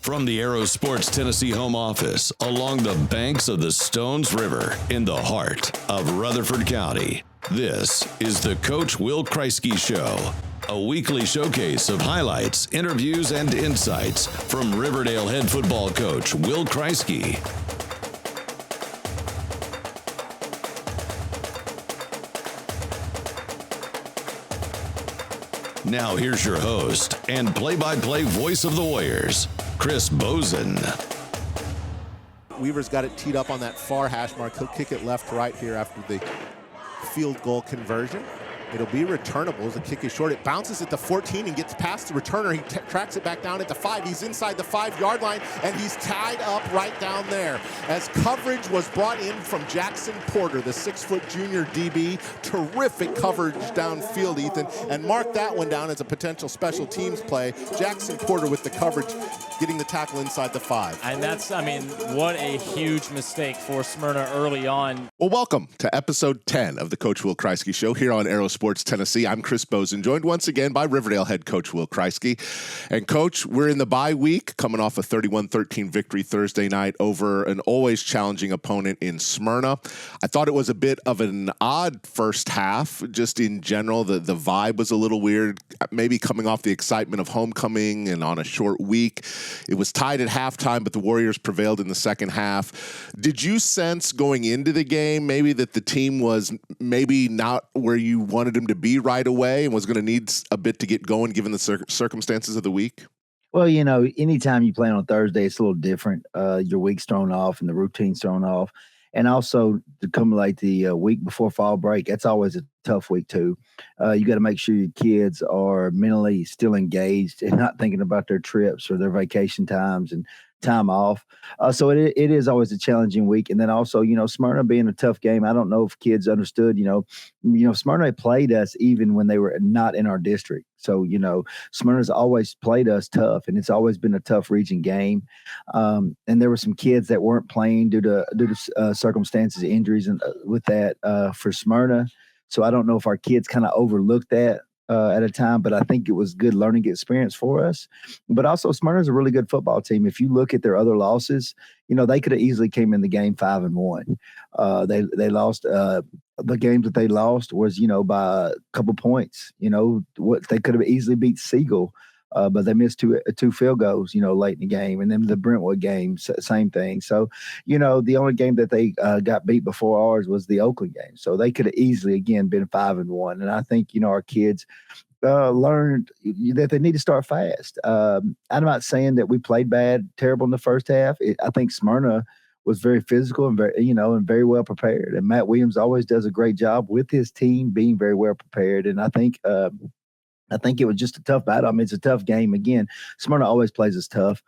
From the Aero Sports Tennessee home office along the banks of the Stones River in the heart of Rutherford County, this is the Coach Will Krieski Show, a weekly showcase of highlights, interviews, and insights from Riverdale head football coach Will Krieski. Now here's your host and play-by-play voice of the Warriors, Chris Bosen. Weaver's got it teed up on that far hash mark. He'll kick it left to right here after the field goal conversion. It'll be returnable as the kick is short. It bounces at the 14 and gets past the returner. He tracks it back down at the 5. He's inside the 5-yard line, and he's tied up right down there. As coverage was brought in from Jackson Porter, the 6-foot junior DB. Terrific coverage downfield, Ethan. And mark that one down as a potential special teams play. Jackson Porter with the coverage, getting the tackle inside the 5. And that's, what a huge mistake for Smyrna early on. Well, welcome to episode 10 of the Coach Will Krieski Show here on Aero Sports Tennessee. I'm Chris Bosen, joined once again by Riverdale head coach Will Krieski. And coach, we're in the bye week, coming off a 31-13 victory Thursday night over an always challenging opponent in Smyrna. I thought it was a bit of an odd first half, just in general. The vibe was a little weird, maybe coming off the excitement of homecoming and on a short week. It was tied at halftime, but the Warriors prevailed in the second half. Did you sense going into the game maybe that the team was maybe not where you wanted them to be right away and was going to need a bit to get going given the circumstances of the week? Well, anytime you play on a Thursday, it's a little different. Your week's thrown off and the routine's thrown off. And also to accumulate the week before fall break, that's always a tough week too. You got to make sure your kids are mentally still engaged and not thinking about their trips or their vacation times and time off. So it is always a challenging week. And then also, Smyrna being a tough game. I don't know if kids understood, Smyrna played us even when they were not in our district. So, Smyrna's always played us tough, and it's always been a tough region game. And there were some kids that weren't playing due to circumstances, injuries, and with that for Smyrna. So I don't know if our kids kind of overlooked that at a time, but I think it was good learning experience for us. But also, Smyrna's a really good football team. If you look at their other losses, they could have easily came in the game 5-1. They lost. The games that they lost was, by a couple points. What they could have easily beat Siegel, but they missed two field goals, late in the game. And then the Brentwood game, same thing. So, the only game that they got beat before ours was the Oakland game. So they could have easily, again, been 5-1. And I think, our kids learned that they need to start fast. I'm not saying that we played terrible in the first half. I think Smyrna was very physical and very well prepared. And Matt Williams always does a great job with his team being very well prepared. And I think it was just a tough battle. It's a tough game. Again, Smyrna always plays us tough.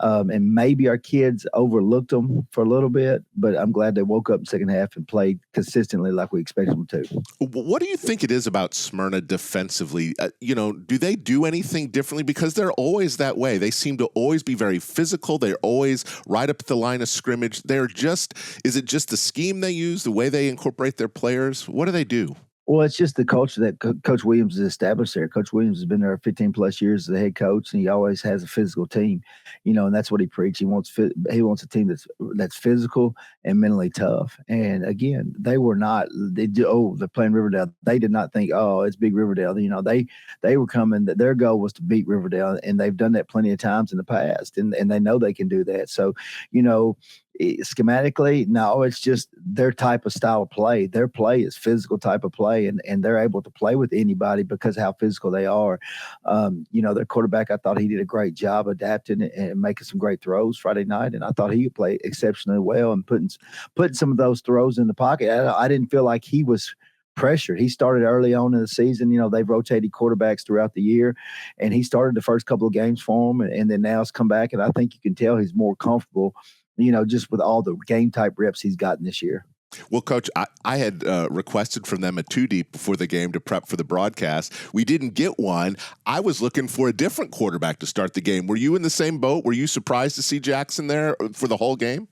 And maybe our kids overlooked them for a little bit, but I'm glad they woke up in the second half and played consistently like we expected them to. What do you think it is about Smyrna defensively? Do they do anything differently? Because they're always that way. They seem to always be very physical. They're always right up at the line of scrimmage. Is it just the scheme they use, the way they incorporate their players? What do they do? Well, it's just the culture that Coach Williams has established there. Coach Williams has been there 15-plus years as the head coach, and he always has a physical team, and that's what he preached. He wants a team that's physical and mentally tough. And again, they're playing Riverdale. They did not think, it's big Riverdale. They were coming. Their goal was to beat Riverdale, and they've done that plenty of times in the past, and they know they can do that. So, schematically, no, it's just their type of style of play. Their play is physical type of play, and they're able to play with anybody because of how physical they are. Their quarterback, I thought he did a great job adapting and making some great throws Friday night, and I thought he played exceptionally well and putting some of those throws in the pocket. I didn't feel like he was pressured. He started early on in the season. They've rotated quarterbacks throughout the year, and he started the first couple of games for them, and then now it's come back, and I think you can tell he's more comfortable just with all the game type reps he's gotten this year. Well, Coach, I had requested from them a 2-deep before the game to prep for the broadcast. We didn't get one. I was looking for a different quarterback to start the game. Were you in the same boat? Were you surprised to see Jackson there for the whole game?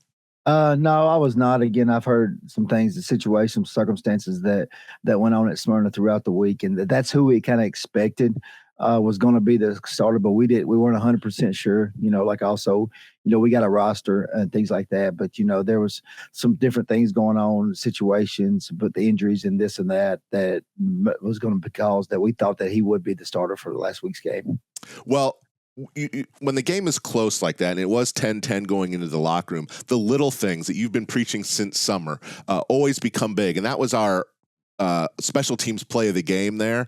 No, I was not. Again, I've heard some things, the situations, circumstances that went on at Smyrna throughout the week, and that's who we kind of expected. was going to be the starter, but we weren't 100% sure. Like also, we got a roster and things like that, but there was some different things going on, situations, but the injuries and this and that was going to be caused that we thought that he would be the starter for the last week's game. Well, when the game is close like that, and it was 10-10 going into the locker room, the little things that you've been preaching since summer always become big. And that was our special teams play of the game there,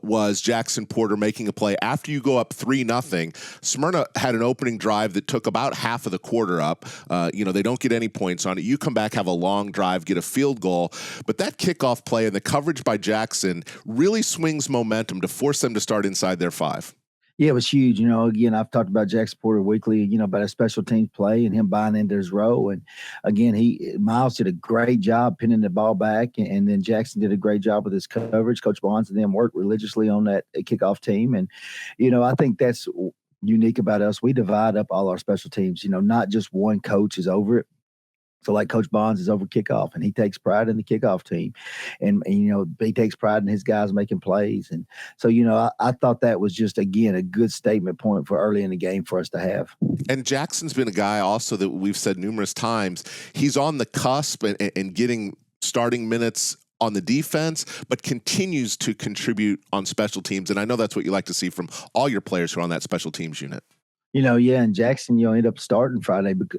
was Jackson Porter making a play. After you go up 3-0, Smyrna had an opening drive that took about half of the quarter up. They don't get any points on it. You come back, have a long drive, get a field goal. But that kickoff play and the coverage by Jackson really swings momentum to force them to start inside their 5. Yeah, it was huge. Again, I've talked about Jackson Porter weekly, about a special teams play and him buying into his role. And again, Miles did a great job pinning the ball back, and then Jackson did a great job with his coverage. Coach Bonds and them worked religiously on that kickoff team. And, I think that's unique about us. We divide up all our special teams, not just one coach is over it. So like Coach Bonds is over kickoff, and he takes pride in the kickoff team, and he takes pride in his guys making plays. And so, I thought that was just, again, a good statement point for early in the game for us to have. And Jackson's been a guy also that we've said numerous times, he's on the cusp and getting starting minutes on the defense, but continues to contribute on special teams. And I know that's what you like to see from all your players who are on that special teams unit. And Jackson, ended up starting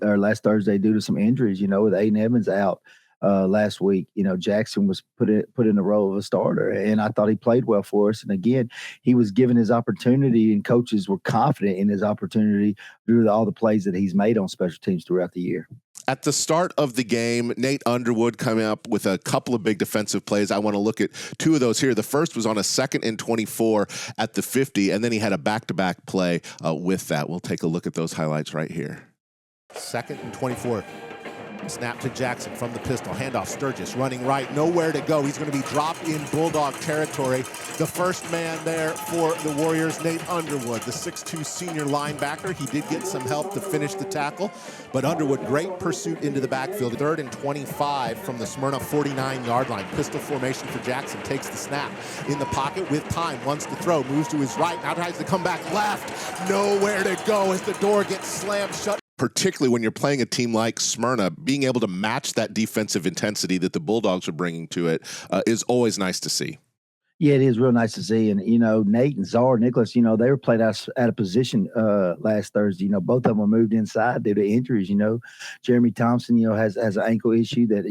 last Thursday due to some injuries, with Aiden Evans out last week. Jackson was put in the role of a starter, and I thought he played well for us. And again, he was given his opportunity, and coaches were confident in his opportunity due to all the plays that he's made on special teams throughout the year. At the start of the game, Nate Underwood coming up with a couple of big defensive plays. I want to look at 2 of those here. The first was on a 2nd and 24 at the 50, and then he had a back-to-back play with that. We'll take a look at those highlights right here. 2nd and 24. Snap to Jackson from the pistol. Handoff, Sturgis running right. Nowhere to go. He's going to be dropped in Bulldog territory. The first man there for the Warriors, Nate Underwood, the 6'2 senior linebacker. He did get some help to finish the tackle, but Underwood, great pursuit into the backfield. 3rd and 25 from the Smyrna 49-yard line. Pistol formation for Jackson. Takes the snap in the pocket with time. Wants to throw. Moves to his right. Now tries to come back left. Nowhere to go as the door gets slammed shut. Particularly when you're playing a team like Smyrna, being able to match that defensive intensity that the Bulldogs are bringing to it is always nice to see. Yeah, it is real nice to see. And, Nate and Czar Nicholas, they were played out of position last Thursday. Both of them were moved inside due to injuries. Jeremy Thompson, has an ankle issue that,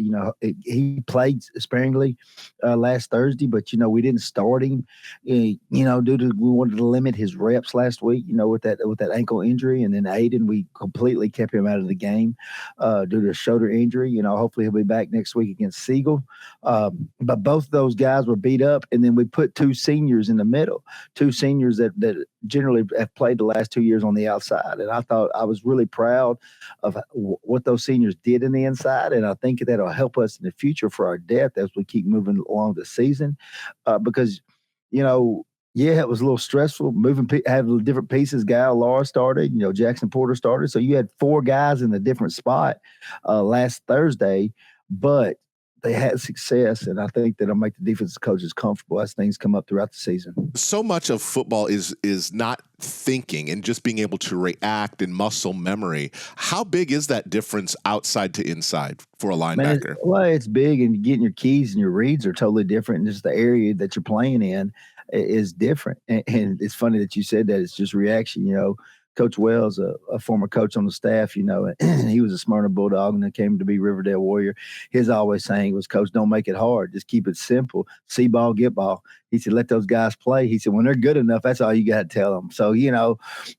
he played sparingly last Thursday, but, we didn't start him, due to we wanted to limit his reps last week, with that ankle injury. And then Aiden, we completely kept him out of the game due to a shoulder injury. Hopefully he'll be back next week against Siegel. But both of those guys were beat up, and then we put 2 seniors in the middle, 2 seniors that generally have played the last 2 years on the outside. And I thought I was really proud of what those seniors did in the inside. And I think that'll help us in the future for our depth as we keep moving along the season. Because, it was a little stressful having different pieces. Guy Laura started, Jackson Porter started. So you had 4 guys in a different spot last Thursday, but they had success, and I think that'll make the defensive coaches comfortable as things come up throughout the season. So much of football is not thinking and just being able to react and muscle memory. How big is that difference outside to inside for a linebacker? It's big, and getting your keys and your reads are totally different. And just the area that you're playing in is different. And it's funny that you said that. It's just reaction, Coach Wells, a former coach on the staff, he was a Smyrna Bulldog and then came to be Riverdale Warrior. His always saying was, Coach, don't make it hard. Just keep it simple. See ball, get ball. He said, let those guys play. He said, when they're good enough, that's all you got to tell them. So,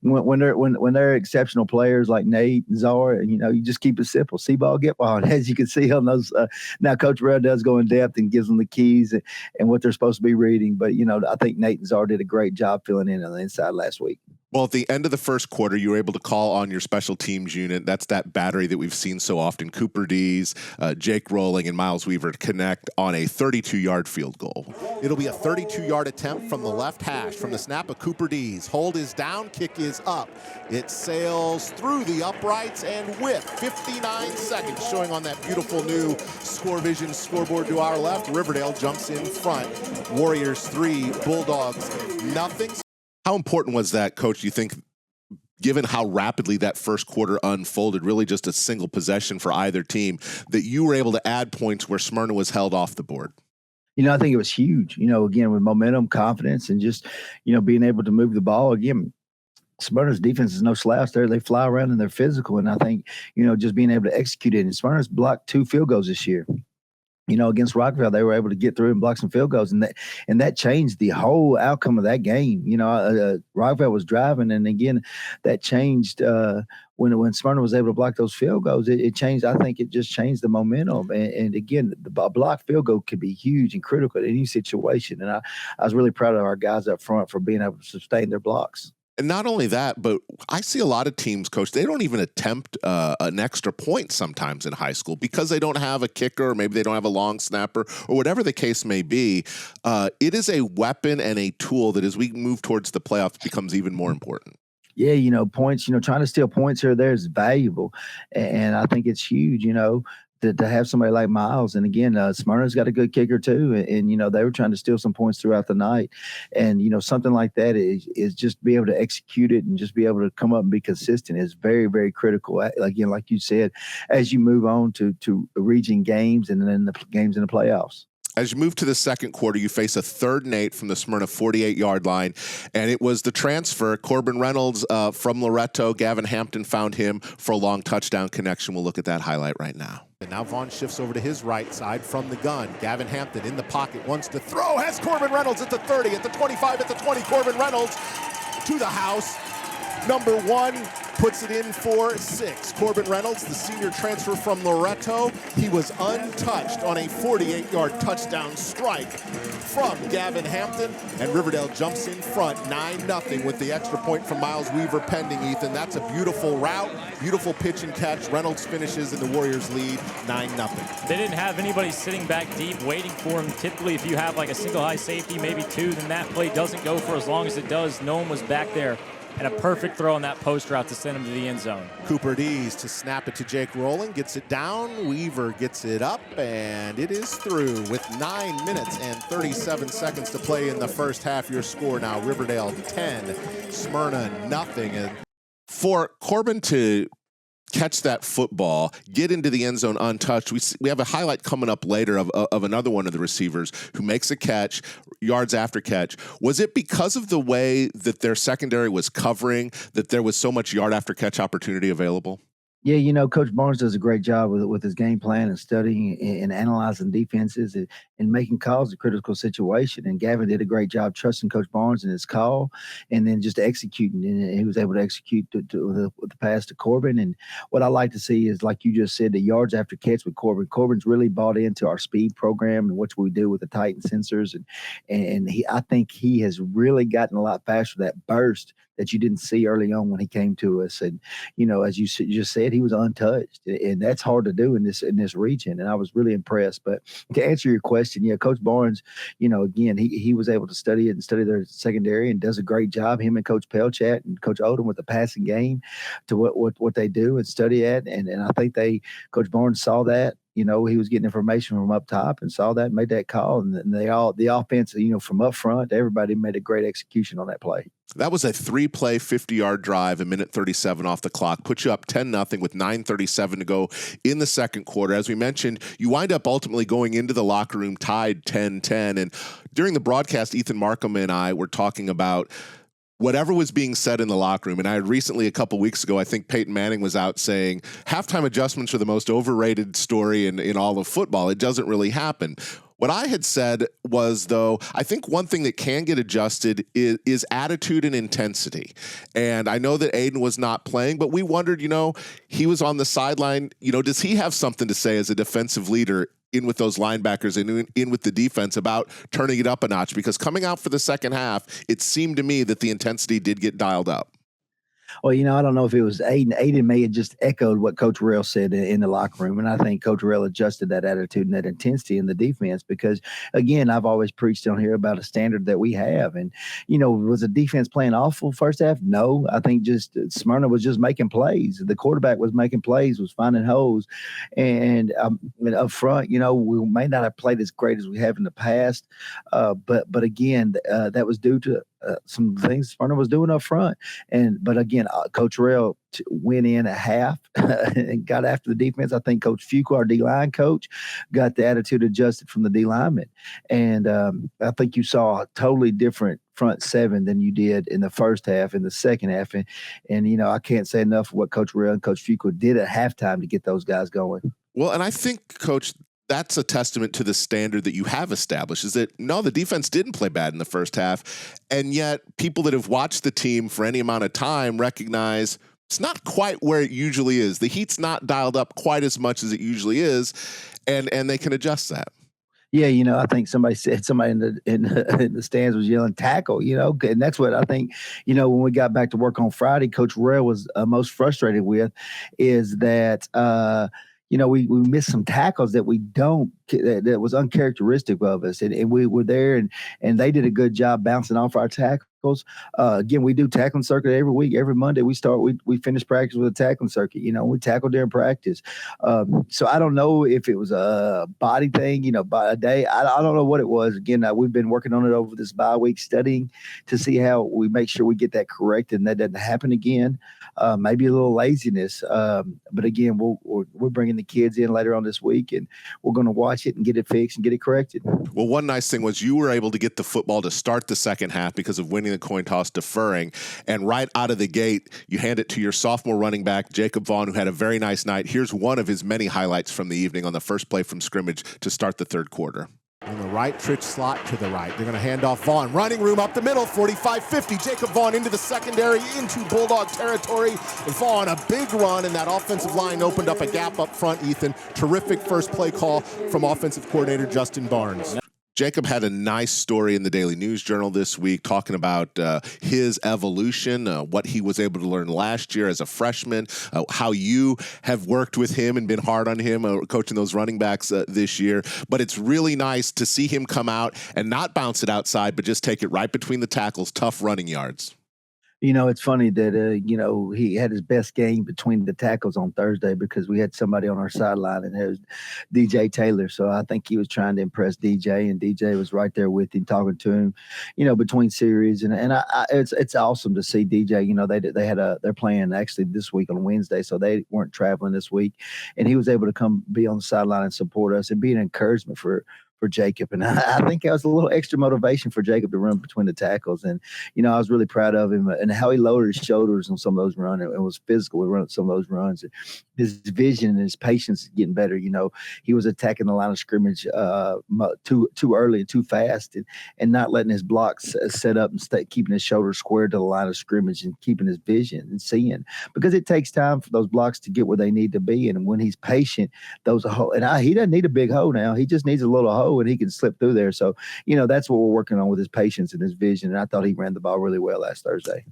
when they're exceptional players like Nate and Zara, you just keep it simple. See ball, get ball. And as you can see on those, now Coach Redd does go in depth and gives them the keys and what they're supposed to be reading. But, I think Nate and Zara did a great job filling in on the inside last week. Well, at the end of the first quarter, you were able to call on your special teams unit. That's that battery that we've seen so often. Cooper Dees, Jake Rowling, and Miles Weaver to connect on a 32-yard field goal. It'll be a 32-yard attempt from the left hash. From the snap of Cooper Dees. Hold is down, kick is up. It sails through the uprights, and with 59 seconds showing on that beautiful new ScoreVision scoreboard to our left, Riverdale jumps in front. Warriors 3, Bulldogs nothing. How important was that, Coach, do you think, given how rapidly that first quarter unfolded, really just a single possession for either team, that you were able to add points where Smyrna was held off the board? I think it was huge, again, with momentum, confidence, and just, being able to move the ball. Again, Smyrna's defense is no slouch there. They fly around and they're physical. And I think, just being able to execute it. And Smyrna's blocked 2 field goals this year. Against Rockville, they were able to get through and block some field goals, and that changed the whole outcome of that game. Rockville was driving, and again, that changed when Smyrna was able to block those field goals. It changed. I think it just changed the momentum. And again, the block field goal could be huge and critical in any situation. And I was really proud of our guys up front for being able to sustain their blocks. And not only that, but I see a lot of teams, Coach, they don't even attempt an extra point sometimes in high school because they don't have a kicker, or maybe they don't have a long snapper, or whatever the case may be. It is a weapon and a tool that, as we move towards the playoffs, becomes even more important. Yeah, points, trying to steal points here or there is valuable. And I think it's huge, to have somebody like Miles. And again, Smyrna's got a good kicker too. And they were trying to steal some points throughout the night. And, something like that is just be able to execute it and just be able to come up and be consistent is very, very critical. Again, like you said, as you move on to region games and then the games in the playoffs. As you move to the second quarter, you face a 3rd and 8 from the Smyrna 48-yard line, and it was the transfer, Corbin Reynolds from Loretto. Gavin Hampton found him for a long touchdown connection. We'll look at that highlight right now. And now Vaughn shifts over to his right side from the gun. Gavin Hampton in the pocket, wants to throw, has Corbin Reynolds at the 30, at the 25, at the 20. Corbin Reynolds to the house. Number 1 puts it in for 6. Corbin Reynolds, the senior transfer from Loretto, he was untouched on a 48-yard touchdown strike from Gavin Hampton, and Riverdale jumps in front 9-0 with the extra point from Miles Weaver pending, Ethan. That's a beautiful route, beautiful pitch and catch. Reynolds finishes in the Warriors lead 9-0. They didn't have anybody sitting back deep waiting for him. Typically, if you have like a single high safety, maybe 2, then that play doesn't go for as long as it does. No one was back there. And a perfect throw on that post route to send him to the end zone. Cooper Dees to snap it to Jake Rowland, gets it down. Weaver gets it up, and it is through with 9 minutes and 37 seconds to play in the first half. Your score now, Riverdale 10, Smyrna 0. And for Corbin to catch that football, get into the end zone untouched. We have a highlight coming up later of another one of the receivers who makes a catch, yards after catch. Was it because of the way that their secondary was covering that there was so much yard after catch opportunity available? Yeah, Coach Barnes does a great job with his game plan and studying and analyzing defenses and making calls in critical situation. And Gavin did a great job trusting Coach Barnes in his call and then just executing. And he was able to execute with the pass to Corbin. And what I like to see is, like you just said, the yards after catch with Corbin. Corbin's really bought into our speed program and what we do with the Titan sensors. And I think he has really gotten a lot faster. That burst that you didn't see early on when he came to us. And, as you just said, he was untouched. And that's hard to do in this region. And I was really impressed. But to answer your question, Coach Barnes, again, he was able to study it and study their secondary and does a great job. Him and Coach Pelchat and Coach Odom with the passing game to what they do and study at. And I think Coach Barnes saw that. He was getting information from up top and saw that and made that call. And the offense, from up front, everybody made a great execution on that play. That was a 3-play, 50-yard drive, a minute 37 off the clock. Put you up 10-0 with 9:37 to go in the second quarter. As we mentioned, you wind up ultimately going into the locker room tied 10-10. And during the broadcast, Ethan Marcum and I were talking about whatever was being said in the locker room. And I had recently, a couple weeks ago, I think Peyton Manning was out saying halftime adjustments are the most overrated story in all of football. It doesn't really happen. What I had said was, though, I think one thing that can get adjusted is attitude and intensity. And I know that Aiden was not playing, but we wondered, he was on the sideline. Does he have something to say as a defensive leader in with those linebackers and in with the defense about turning it up a notch? Because coming out for the second half, it seemed to me that the intensity did get dialed up. Well, I don't know if it was Aiden. Aiden may have just echoed what Coach Rell said in the locker room. And I think Coach Rell adjusted that attitude and that intensity in the defense because, again, I've always preached on here about a standard that we have. And, was the defense playing awful first half? No. I think just Smyrna was just making plays. The quarterback was making plays, was finding holes. And up front, we may not have played as great as we have in the past. But again, that was due to some things Smyrna was doing up front. But again, Coach Rell went in at half and got after the defense. I think Coach Fuqua, our D-line coach, got the attitude adjusted from the D-linemen. And I think you saw a totally different front seven than you did in the first half, in the second half. And I can't say enough of what Coach Rell and Coach Fuqua did at halftime to get those guys going. Well, and I think, Coach, that's a testament to the standard that you have established, is that, no, the defense didn't play bad in the first half, and yet people that have watched the team for any amount of time recognize it's not quite where it usually is. The heat's not dialed up quite as much as it usually is, and they can adjust that. Yeah, I think somebody in the stands was yelling tackle, and that's what I think, when we got back to work on Friday, Coach Rell was most frustrated with is that, we missed some tackles that that was uncharacteristic of us. And we were there and they did a good job bouncing off our tackles. Again, we do tackling circuit every week. Every Monday we finish practice with a tackling circuit. We tackle during practice. So I don't know if it was a body thing, by a day. I don't know what it was. Again, we've been working on it over this bye week, studying to see how we make sure we get that corrected and that doesn't happen again. Maybe a little laziness. But again, we're bringing the kids in later on this week and we're going to watch it and get it fixed and get it corrected. Well, one nice thing was you were able to get the football to start the second half because of winning the coin toss, deferring, and right out of the gate, you hand it to your sophomore running back, Jacob Vaughn, who had a very nice night. Here's one of his many highlights from the evening on the first play from scrimmage to start the third quarter. On the right, Trich slot to the right. They're going to hand off Vaughn. Running room up the middle, 45-50. Jacob Vaughn into the secondary, into Bulldog territory. Vaughn, a big run, and that offensive line opened up a gap up front, Ethan. Terrific first play call from offensive coordinator Justin Barnes. Jacob had a nice story in the Daily News Journal this week talking about his evolution, what he was able to learn last year as a freshman, how you have worked with him and been hard on him coaching those running backs this year. But it's really nice to see him come out and not bounce it outside, but just take it right between the tackles, tough running yards. It's funny that, he had his best game between the tackles on Thursday because we had somebody on our sideline and it was DJ Taylor. So I think he was trying to impress DJ and DJ was right there with him, talking to him, between series. And it's awesome to see DJ, they're playing actually this week on Wednesday. So they weren't traveling this week and he was able to come be on the sideline and support us and be an encouragement for Jacob. And I think that was a little extra motivation for Jacob to run between the tackles. And, I was really proud of him and how he lowered his shoulders on some of those runs. It was physical. We run some of those runs. His vision and his patience is getting better. He was attacking the line of scrimmage too early and too fast and not letting his blocks set up and keeping his shoulders squared to the line of scrimmage and keeping his vision and seeing. Because it takes time for those blocks to get where they need to be. And when he's patient, those are hole. And he doesn't need a big hole now. He just needs a little hole. And he can slip through there. So, that's what we're working on with his patience and his vision. And I thought he ran the ball really well last Thursday.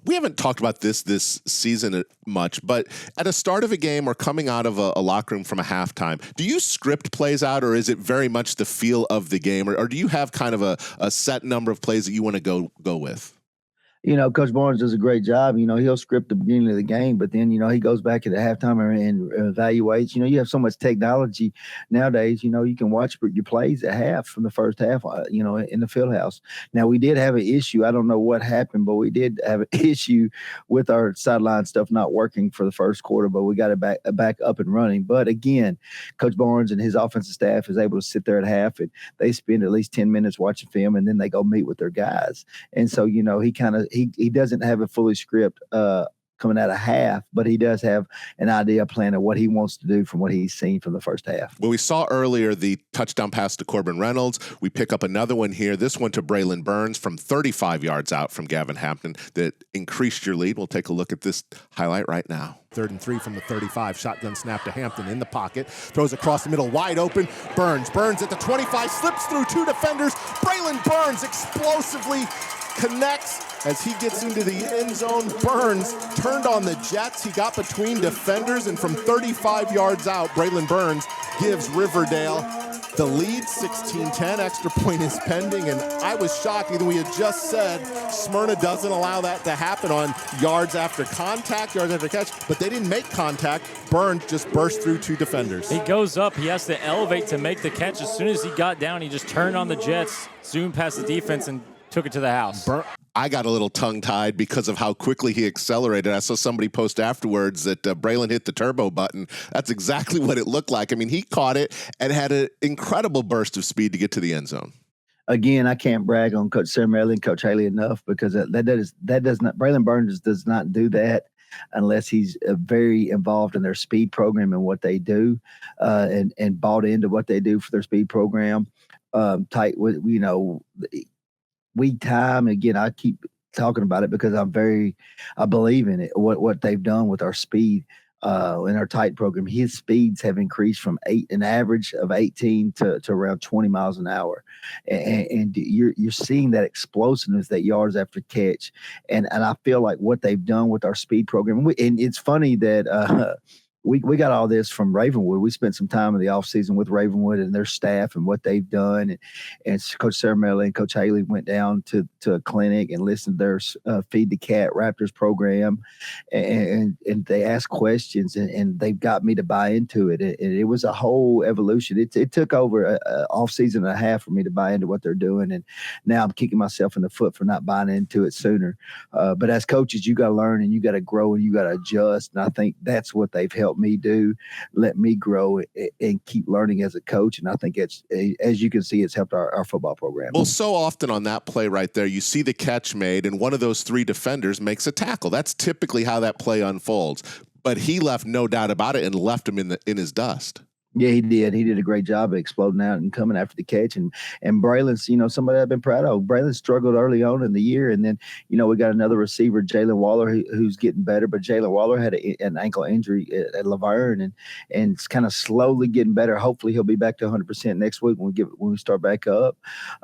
We haven't talked about this season much, but at a start of a game or coming out of a locker room from a halftime, do you script plays out or is it very much the feel of the game? Or do you have kind of a set number of plays that you want to go with? Coach Barnes does a great job. He'll script the beginning of the game, but then, he goes back at the halftime and evaluates. You have so much technology nowadays, you can watch your plays at half from the first half, in the field house. Now, we did have an issue. I don't know what happened, but we did have an issue with our sideline stuff not working for the first quarter, but we got it back up and running. But again, Coach Barnes and his offensive staff is able to sit there at half and they spend at least 10 minutes watching film and then they go meet with their guys. And so, he doesn't have a fully script coming out of half, but he does have an idea plan of what he wants to do from what he's seen from the first half. Well, we saw earlier the touchdown pass to Corbin Reynolds. We pick up another one here. This one to Braylon Burns from 35 yards out from Gavin Hampton that increased your lead. We'll take a look at this highlight right now. 3rd and 3 from the 35. Shotgun snap to Hampton in the pocket. Throws across the middle, wide open. Burns at the 25, slips through 2 defenders. Braylon Burns explosively connects as he gets into the end zone. Burns turned on the Jets. He got between defenders, and from 35 yards out, Braylon Burns gives Riverdale the lead. 16-10. Extra point is pending, and I was shocked. Either we had just said Smyrna doesn't allow that to happen on yards after contact, yards after catch, but they didn't make contact. Burns just burst through 2 defenders. He goes up. He has to elevate to make the catch. As soon as he got down, he just turned on the Jets, zoomed past the defense, and took it to the house. I got a little tongue-tied because of how quickly he accelerated. I saw somebody post afterwards that Braylon hit the turbo button. That's exactly what it looked like. I mean, he caught it and had an incredible burst of speed to get to the end zone. Again, I can't brag on Coach Sarah and Coach Haley enough, because that does not, Braylon Burns does not do that unless he's very involved in their speed program and what they do, and bought into what they do for their speed program. Tight with, week time. Again, I keep talking about it because I believe in it, what they've done with our speed in our tight program. His speeds have increased from an average of 18 to around 20 miles an hour. And you're seeing that explosiveness, that yards after catch. And I feel like what they've done with our speed program, and it's funny that we got all this from Ravenwood. We spent some time in the offseason with Ravenwood and their staff and what they've done. And Coach Sarah and Coach Haley went down to a clinic and listened to their Feed the Cat Raptors program. And they asked questions, and they've got me to buy into it. And it was a whole evolution. It took over an offseason and a half for me to buy into what they're doing. And now I'm kicking myself in the foot for not buying into it sooner. But as coaches, you got to learn and you got to grow and you got to adjust. And I think that's what they've helped me do, let me grow and keep learning as a coach. And I think it's, as you can see, it's helped our football program. Well, so often on that play right there, you see the catch made and one of those three defenders makes a tackle. That's typically how that play unfolds. But he left no doubt about it and left him in his dust. Yeah, he did. He did a great job of exploding out and coming after the catch. And Braylon's, somebody I've been proud of. Braylon struggled early on in the year. And then, we got another receiver, Jalen Waller, who's getting better. But Jalen Waller had an ankle injury at Laverne and it's kind of slowly getting better. Hopefully he'll be back to 100% next week when we start back up.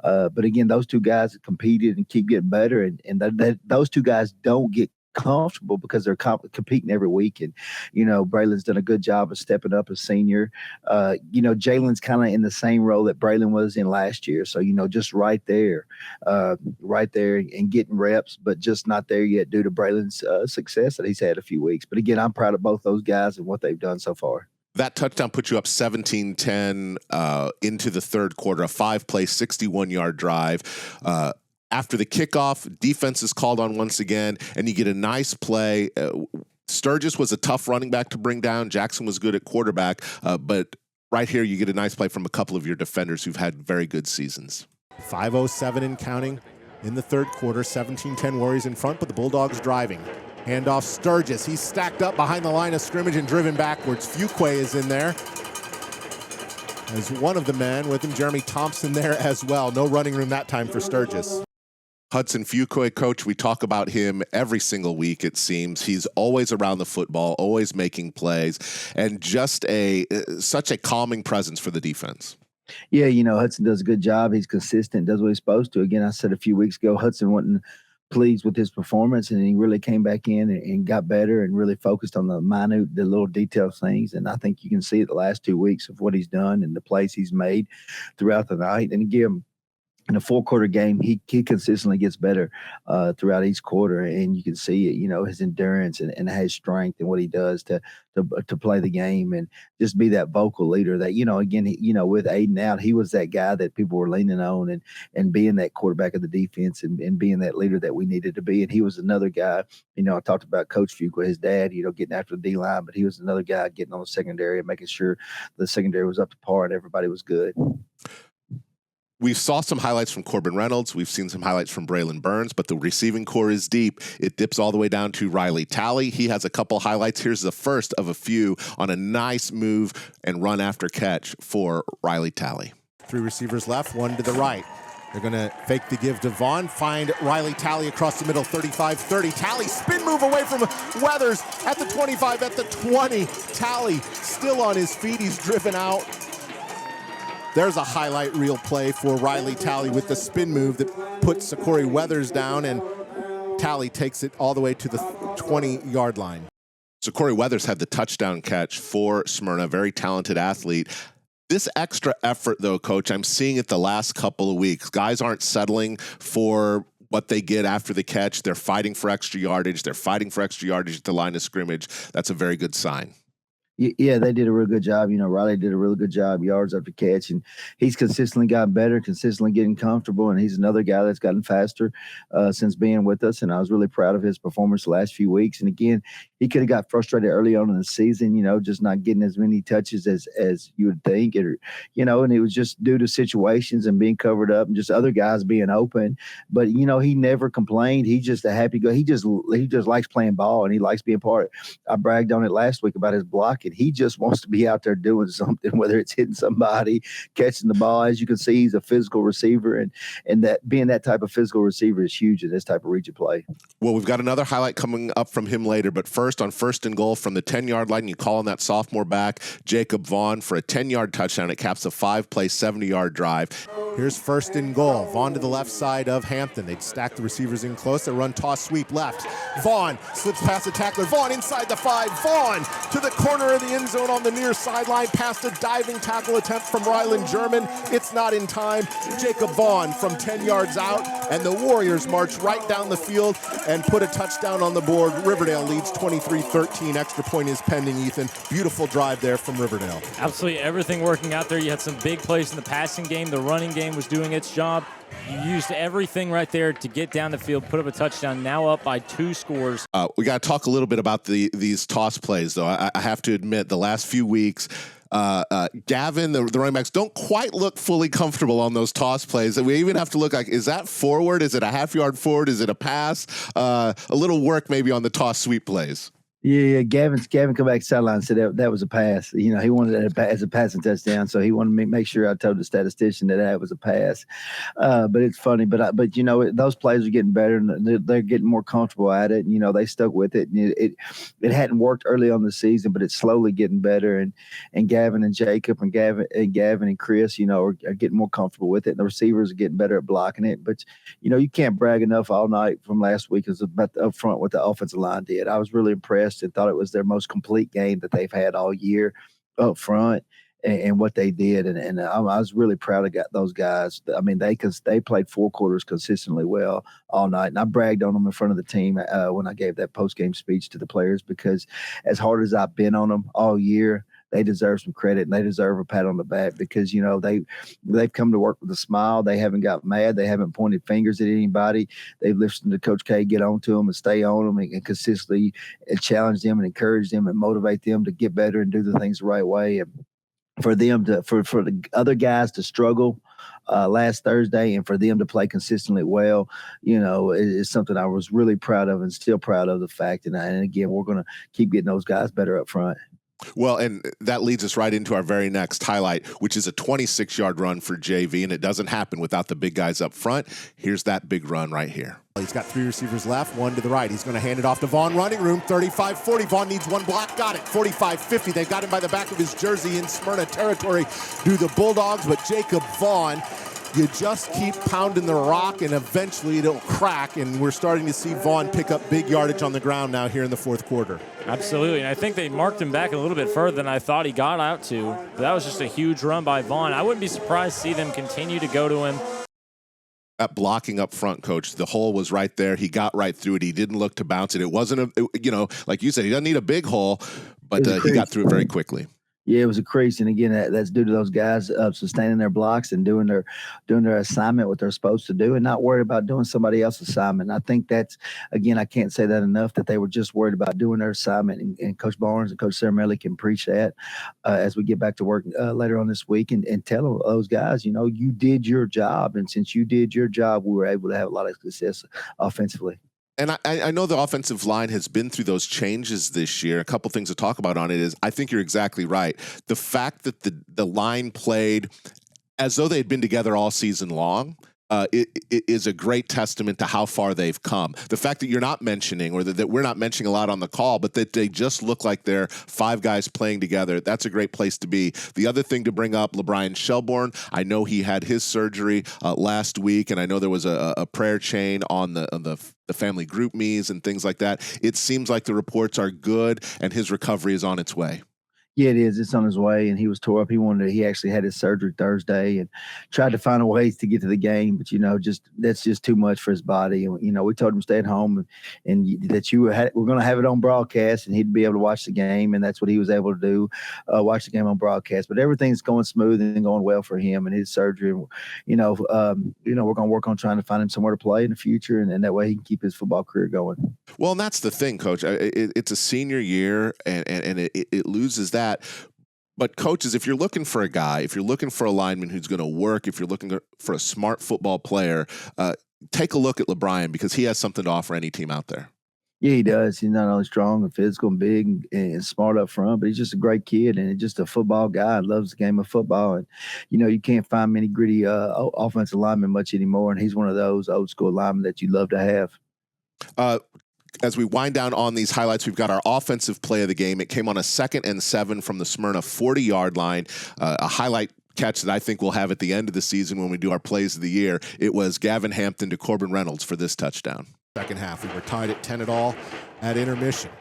But again, those two guys have competed and keep getting better. And those two guys don't get comfortable because they're competing every week. And Braylon's done a good job of stepping up as senior. Jalen's kind of in the same role that Braylon was in last year, so just right there and getting reps, but just not there yet due to Braylon's success that he's had a few weeks. But again, I'm proud of both those guys and what they've done so far. That touchdown put you up 17-10 into the third quarter, a 5-play, 61-yard drive. After the kickoff, defense is called on once again, and you get a nice play. Sturgis was a tough running back to bring down. Jackson was good at quarterback, but right here you get a nice play from a couple of your defenders who've had very good seasons. 5:07 and counting in the third quarter. 17-10 Warriors in front, but the Bulldogs driving. Handoff Sturgis. He's stacked up behind the line of scrimmage and driven backwards. Fuqua is in there as one of the men with him. Jeremy Thompson there as well. No running room that time for Sturgis. Hudson Fuqua, coach, we talk about him every single week, it seems. He's always around the football, always making plays, and just such a calming presence for the defense. Yeah, Hudson does a good job. He's consistent, does what he's supposed to. Again, I said a few weeks ago, Hudson wasn't pleased with his performance, and he really came back in and got better and really focused on the little detailed things. And I think you can see it the last 2 weeks of what he's done and the plays he's made throughout the night. And again, in a 4-quarter game, he consistently gets better throughout each quarter, and you can see it. His endurance and his strength and what he does to play the game and just be that vocal leader. That again, with Aiden out, he was that guy that people were leaning on and being that quarterback of the defense and being that leader that we needed to be. And he was another guy. I talked about Coach Fuqua, his dad, getting after the D line, but he was another guy getting on the secondary and making sure the secondary was up to par and everybody was good. We saw some highlights from Corbin Reynolds. We've seen some highlights from Braylon Burns, but the receiving core is deep. It dips all the way down to Riley Talley. He has a couple highlights. Here's the first of a few on a nice move and run after catch for Riley Talley. 3 receivers left, 1 to the right. They're going to fake the give to Vaughn, find Riley Talley across the middle, 35-30. Talley spin move away from Weathers at the 25, at the 20. Talley still on his feet. He's driven out. There's a highlight reel play for Riley Talley with the spin move that puts Corey Weathers down, and Talley takes it all the way to the 20-yard line. So Corey Weathers had the touchdown catch for Smyrna, very talented athlete. This extra effort, though, Coach, I'm seeing it the last couple of weeks. Guys aren't settling for what they get after the catch. They're fighting for extra yardage. They're fighting for extra yardage at the line of scrimmage. That's a very good sign. Yeah, they did a real good job. Riley did a really good job, yards after catch, and he's consistently gotten better, consistently getting comfortable, and he's another guy that's gotten faster since being with us, and I was really proud of his performance the last few weeks. And again, he could have got frustrated early on in the season, just not getting as many touches as you would think, and it was just due to situations and being covered up and just other guys being open. But, he never complained. He's just a happy guy. He just likes playing ball, and he likes being part. I bragged on it last week about his blocking. He just wants to be out there doing something, whether it's hitting somebody, catching the ball. As you can see, he's a physical receiver, and that being that type of physical receiver is huge in this type of region play. Well, we've got another highlight coming up from him later, but first, on first and goal from the 10-yard line, you call on that sophomore back, Jacob Vaughn, for a 10-yard touchdown. It caps a 5-play, 70-yard drive. Here's first and goal. Vaughn to the left side of Hampton. They'd stack the receivers in close. They run toss sweep left. Vaughn slips past the tackler. Vaughn inside the 5. Vaughn to the corner of the end zone on the near sideline, past a diving tackle attempt from Rylan German. It's not in time. Jacob Vaughn from 10 yards out, and the Warriors march right down the field and put a touchdown on the board. Riverdale leads 23-13. Extra point is pending, Ethan. Beautiful drive there from Riverdale. Absolutely everything working out there. You had some big plays in the passing game. The running game was doing its job. You used everything right there to get down the field, put up a touchdown, now up by 2 scores. We got to talk a little bit about these toss plays, though. I have to admit, the last few weeks, Gavin, the running backs don't quite look fully comfortable on those toss plays. We even have to look like, is that forward? Is it a half-yard forward? Is it a pass? A little work maybe on the toss sweep plays. Yeah. Gavin come back sideline and said that was a pass. He wanted it as a passing touchdown, so he wanted me to make sure I told the statistician that was a pass. But it's funny. But those plays are getting better, and they're getting more comfortable at it. And, they stuck with it. And it hadn't worked early on the season, but it's slowly getting better. And Gavin and Jacob and Gavin and Chris, are getting more comfortable with it. And the receivers are getting better at blocking it. But you can't brag enough all night from last week as about up front what the offensive line did. I was really impressed and thought it was their most complete game that they've had all year up front and what they did. And I was really proud of those guys. I mean, they played 4 quarters consistently well all night. And I bragged on them in front of the team when I gave that post-game speech to the players, because as hard as I've been on them all year, they deserve some credit, and they deserve a pat on the back, because, they've come to work with a smile. They haven't got mad. They haven't pointed fingers at anybody. They've listened to Coach K get on to them and stay on them and consistently challenge them and encourage them and motivate them to get better and do the things the right way. And for them for the other guys to struggle last Thursday and for them to play consistently well, is something I was really proud of and still proud of the fact. And again, we're going to keep getting those guys better up front. Well, and that leads us right into our very next highlight, which is a 26-yard run for JV, and it doesn't happen without the big guys up front. Here's that big run right here. He's got 3 receivers left, 1 to the right. He's going to hand it off to Vaughn, running room, 35-40. Vaughn needs 1 block, got it, 45-50. They got him by the back of his jersey in Smyrna territory. Do the Bulldogs, but Jacob Vaughn, you just keep pounding the rock, and eventually it'll crack, and we're starting to see Vaughn pick up big yardage on the ground now here in the 4th quarter. Absolutely, and I think they marked him back a little bit further than I thought he got out to. But that was just a huge run by Vaughn. I wouldn't be surprised to see them continue to go to him. That blocking up front, Coach, the hole was right there. He got right through it. He didn't look to bounce it. It wasn't like you said, he doesn't need a big hole, but he got through it very quickly. Yeah, it was a crease, and again, that's due to those guys sustaining their blocks and doing their assignment, what they're supposed to do, and not worried about doing somebody else's assignment. And I think that's, again, I can't say that enough, that they were just worried about doing their assignment. And Coach Barnes and Coach Saramelli can preach that as we get back to work later on this week, and tell those guys, you did your job, and since you did your job, we were able to have a lot of success offensively. And I know the offensive line has been through those changes this year. A couple things to talk about on it is, I think you're exactly right. The fact that the line played as though they'd been together all season long it is a great testament to how far they've come. The fact that you're not mentioning, or that we're not mentioning a lot on the call, but that they just look like they're 5 guys playing together, that's a great place to be. The other thing to bring up, LeBrian Shelbourne, I know he had his surgery last week, and I know there was a prayer chain on the family group me's and things like that. It seems like the reports are good, and his recovery is on its way. Yeah, it is. It's on his way, and he was tore up. He actually had his surgery Thursday and tried to find a ways to get to the game, but that's just too much for his body. And we told him to stay at home and that we're going to have it on broadcast, and he'd be able to watch the game, and that's what he was able to do, watch the game on broadcast. But everything's going smooth and going well for him and his surgery. And we're going to work on trying to find him somewhere to play in the future, and that way he can keep his football career going. Well, and that's the thing, Coach. It's a senior year, and it loses that. But coaches, if you're looking for a guy, if you're looking for a lineman who's going to work, if you're looking for a smart football player, take a look at LeBron, because he has something to offer any team out there. Yeah, he does. He's not only strong and physical and big and smart up front, but he's just a great kid and just a football guy and loves the game of football. And, you can't find many gritty offensive linemen much anymore, and he's one of those old school linemen that you love to have. As we wind down on these highlights, we've got our offensive play of the game. It came on a 2nd and 7 from the Smyrna 40-yard line, a highlight catch that I think we'll have at the end of the season when we do our plays of the year. It was Gavin Hampton to Corbin Reynolds for this touchdown. Second half, we were tied at 10-all at intermission.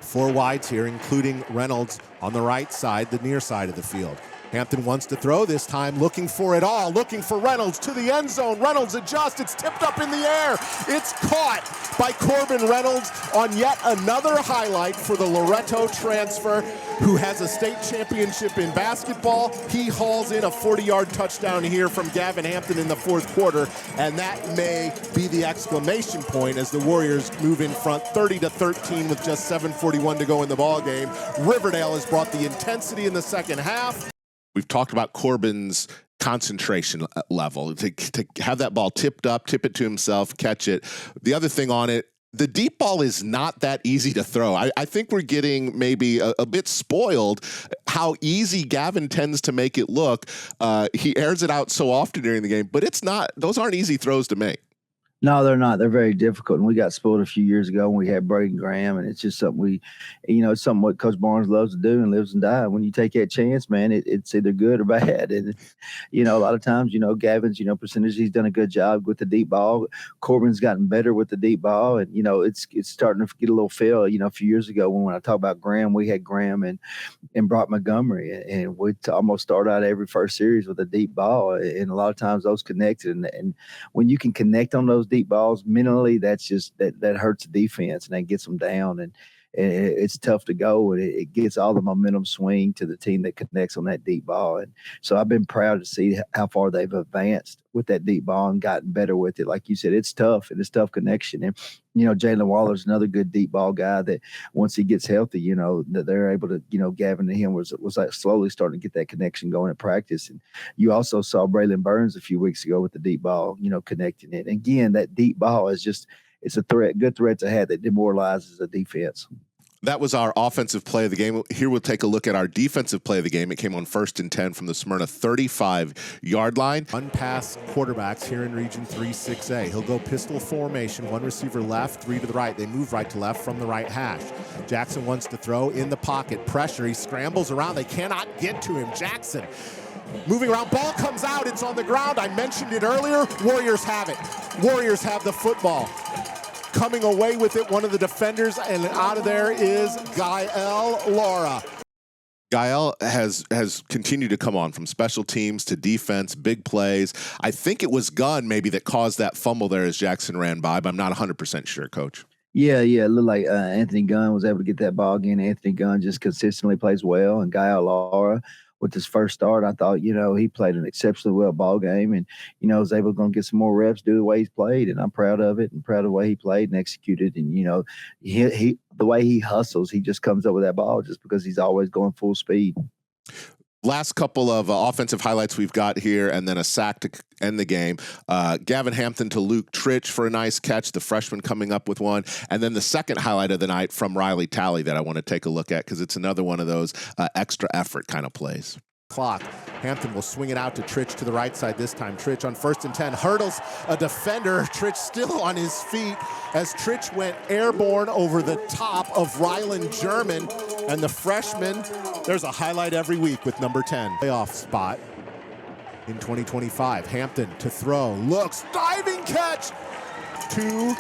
4 wides here, including Reynolds on the right side, the near side of the field. Hampton wants to throw this time, looking for it all, looking for Reynolds to the end zone. Reynolds adjusts, it's tipped up in the air. It's caught by Corbin Reynolds on yet another highlight for the Loretto transfer, who has a state championship in basketball. He hauls in a 40-yard touchdown here from Gavin Hampton in the 4th quarter, and that may be the exclamation point as the Warriors move in front 30-13 with just 7:41 to go in the ball game. Riverdale has brought the intensity in the second half. We've talked about Corbin's concentration level, to have that ball tipped up, tip it to himself, catch it. The other thing on it, the deep ball is not that easy to throw. I think we're getting maybe a bit spoiled how easy Gavin tends to make it look. He airs it out so often during the game, but those aren't easy throws to make. No, they're not. They're very difficult. And we got spoiled a few years ago when we had Braden Graham, and it's just something it's something what Coach Barnes loves to do and lives and dies. When you take that chance, man, it's either good or bad. And, a lot of times, Gavin's, percentage, he's done a good job with the deep ball. Corbin's gotten better with the deep ball. And, it's starting to get a little feel. A few years ago when I talk about Graham, we had Graham and Brock Montgomery, and we almost start out every first series with a deep ball. And a lot of times those connected. And when you can connect on those deep balls mentally, that's just that hurts the defense, and that gets them down, and it's tough to go, and it gets all the momentum swing to the team that connects on that deep ball. And so I've been proud to see how far they've advanced with that deep ball and gotten better with it. Like you said, it's tough, and it's tough connection. And Jalen Waller's another good deep ball guy that once he gets healthy, that they're able to, Gavin and him was like slowly starting to get that connection going at practice. And you also saw Braylon Burns a few weeks ago with the deep ball, connecting it. And again, that deep ball is just, it's a good threat to have that demoralizes the defense. That was our offensive play of the game. Here we'll take a look at our defensive play of the game. It came on 1st and 10 from the Smyrna 35-yard line. Unpassed quarterbacks here in Region 3-6A. He'll go pistol formation, 1 receiver left, 3 to the right. They move right to left from the right hash. Jackson wants to throw in the pocket. Pressure. He scrambles around. They cannot get to him. Jackson moving around. Ball comes out. It's on the ground. I mentioned it earlier. Warriors have it. Warriors have the football. Coming away with it, one of the defenders, and out of there is Gael Laura. Gael has continued to come on from special teams to defense, big plays. I think it was Gunn maybe that caused that fumble there as Jackson ran by, but I'm not 100% sure, Coach. Yeah, it looked like Anthony Gunn was able to get that ball again. Anthony Gunn just consistently plays well, and Gael Laura, with his first start, I thought, he played an exceptionally well ball game, and, was able to get some more reps, do the way he's played. And I'm proud of it and proud of the way he played and executed. And, he the way he hustles, he just comes up with that ball just because he's always going full speed. Last couple of offensive highlights we've got here, and then a sack to end the game. Gavin Hampton to Luke Tritch for a nice catch, the freshman coming up with one. And then the second highlight of the night from Riley Talley that I want to take a look at because it's another one of those extra effort kind of plays. Clock. Hampton will swing it out to Tritch to the right side this time. Tritch on 1st and 10 hurdles a defender. Tritch still on his feet as Tritch went airborne over the top of Rylan German. And the freshman, there's a highlight every week with number 10. Playoff spot in 2025. Hampton to throw. Looks. Diving catch. 2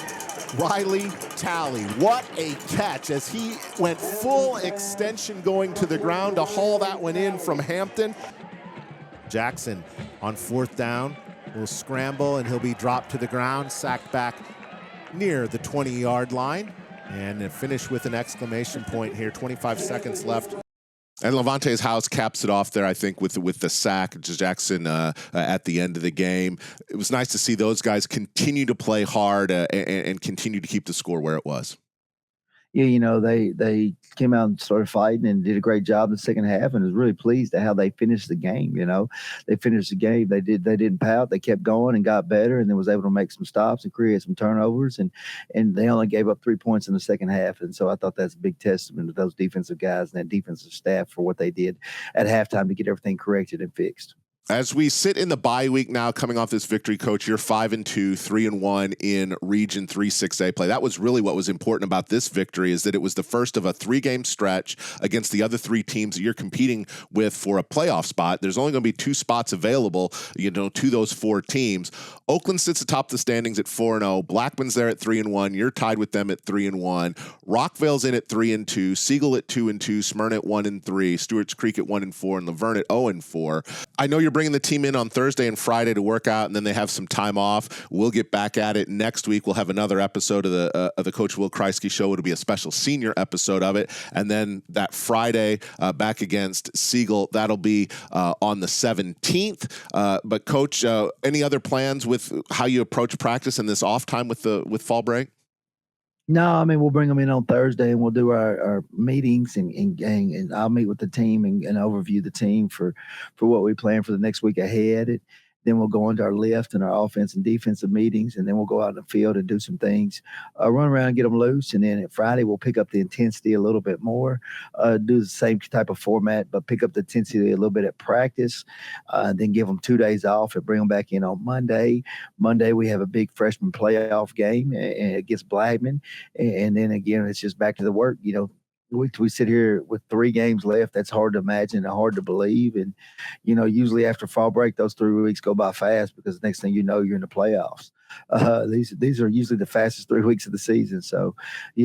Riley Talley, what a catch as he went full extension going to the ground to haul that one in from Hampton. Jackson on 4th down will scramble and he'll be dropped to the ground, sacked back near the 20-yard line, and finish with an exclamation point here. 25 seconds left. And Levante's House caps it off there, I think, with the sack. Jackson at the end of the game. It was nice to see those guys continue to play hard and continue to keep the score where it was. Yeah, they came out and started fighting and did a great job in the second half, and was really pleased at how they finished the game. They finished the game. They didn't pout. They kept going and got better, and then was able to make some stops and create some turnovers. And they only gave up 3 points in the second half. And so I thought that's a big testament to those defensive guys and that defensive staff for what they did at halftime to get everything corrected and fixed. As we sit in the bye week now, coming off this victory, Coach, you're 5-2, 3-1 in Region 3 6A play. That was really what was important about this victory, is that it was the first of a 3-game stretch against the other 3 teams that you're competing with for a playoff spot. There's only going to be 2 spots available, to those 4 teams. Oakland sits atop the standings at 4-0. Blackman's there at 3-1. You're tied with them at 3-1. Rockvale's in at 3-2. Siegel at 2-2. Smyrna at 1-3. Stewart's Creek at 1-4, and Laverne at 0-4. I know you're bringing the team in on Thursday and Friday to work out, and then they have some time off. We'll get back at it next week. We'll have another episode of the Coach Will Krieske Show. It'll be a special senior episode of it, and then that Friday back against Siegel, that'll be on the 17th. But Coach, any other plans with how you approach practice in this off time with fall break? No, we'll bring them in on Thursday and we'll do our meetings and I'll meet with the team and overview the team for what we plan for the next week ahead. Then we'll go into our lift and our offense and defensive meetings, and then we'll go out in the field and do some things, run around and get them loose. And then at Friday, we'll pick up the intensity a little bit more, do the same type of format, but pick up the intensity a little bit at practice, then give them 2 days off and bring them back in on Monday. Monday, we have a big freshman playoff game against Blackman. And then again, it's just back to the work, We sit here with 3 games left. That's hard to imagine and hard to believe. And, usually after fall break, those 3 weeks go by fast because the next thing you know, you're in the playoffs. These are usually the fastest 3 weeks of the season. So, we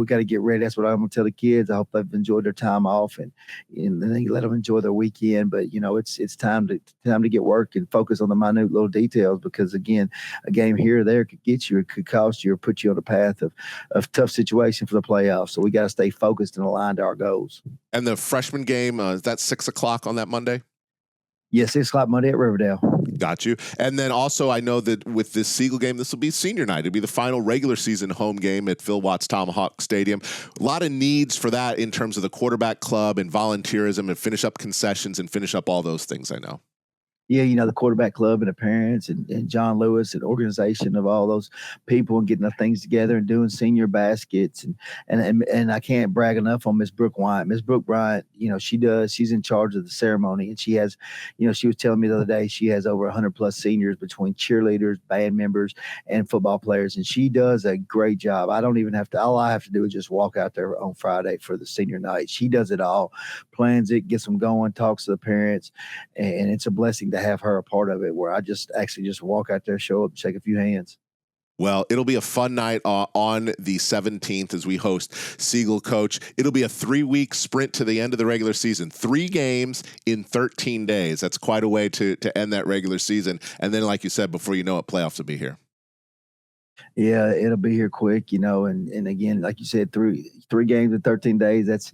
got to get ready. That's what I'm going to tell the kids. I hope they've enjoyed their time off and then let them enjoy their weekend. But, it's time to get work and focus on the minute little details, because, again, a game here or there could get you, it could cost you or put you on a path of tough situation for the playoffs. So we got to stay focused and aligned to our goals. And the freshman game, is that 6 o'clock on that Monday? Yes, 6 o'clock Monday at Riverdale. Got you. And then also, I know that with this Siegel game, this will be senior night. It'll be the final regular season home game at Phil Watts Tomahawk Stadium. A lot of needs for that in terms of the quarterback club and volunteerism and finish up concessions and finish up all those things, I know. Yeah, the quarterback club and the parents and John Lewis and organization of all those people and getting the things together and doing senior baskets. And I can't brag enough on Miss Brooke Wyatt. Miss Brooke Bryant, she's in charge of the ceremony. And she has, she was telling me the other day, she has over 100+ seniors between cheerleaders, band members, and football players. And she does a great job. All I have to do is just walk out there on Friday for the senior night. She does it all, plans it, gets them going, talks to the parents. And it's a blessing to have her a part of it, where I just walk out there, show up, shake a few hands. Well, it'll be a fun night on the 17th as we host Siegel, Coach. It'll be a 3-week sprint to the end of the regular season. 3 games in 13 days. That's quite a way to end that regular season. And then, like you said, before you know it, playoffs will be here. Yeah, it'll be here quick, and again, like you said, three games in 13 days. That's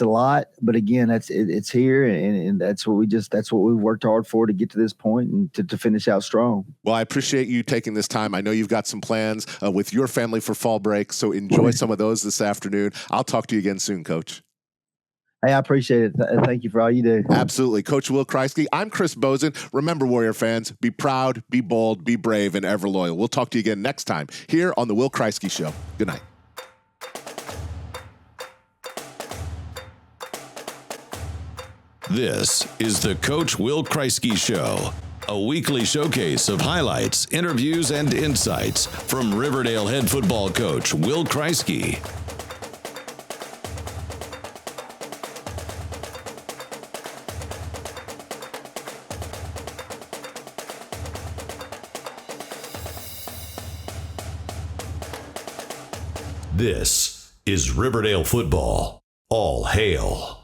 a lot, but again, it's here, and that's what we've worked hard for to get to this point and to finish out strong. Well, I appreciate you taking this time. I know you've got some plans with your family for fall break, so enjoy some of those this afternoon. I'll talk to you again soon, Coach. Hey, I appreciate it. Thank you for all you do. Absolutely. Coach Will Krieske. I'm Chris Bosen. Remember, Warrior fans, be proud, be bold, be brave, and ever loyal. We'll talk to you again next time here on The Will Krieske Show. Good night. This is the Coach Will Krieske Show, a weekly showcase of highlights, interviews, and insights from Riverdale head football coach Will Krieske. This is Riverdale football. All hail.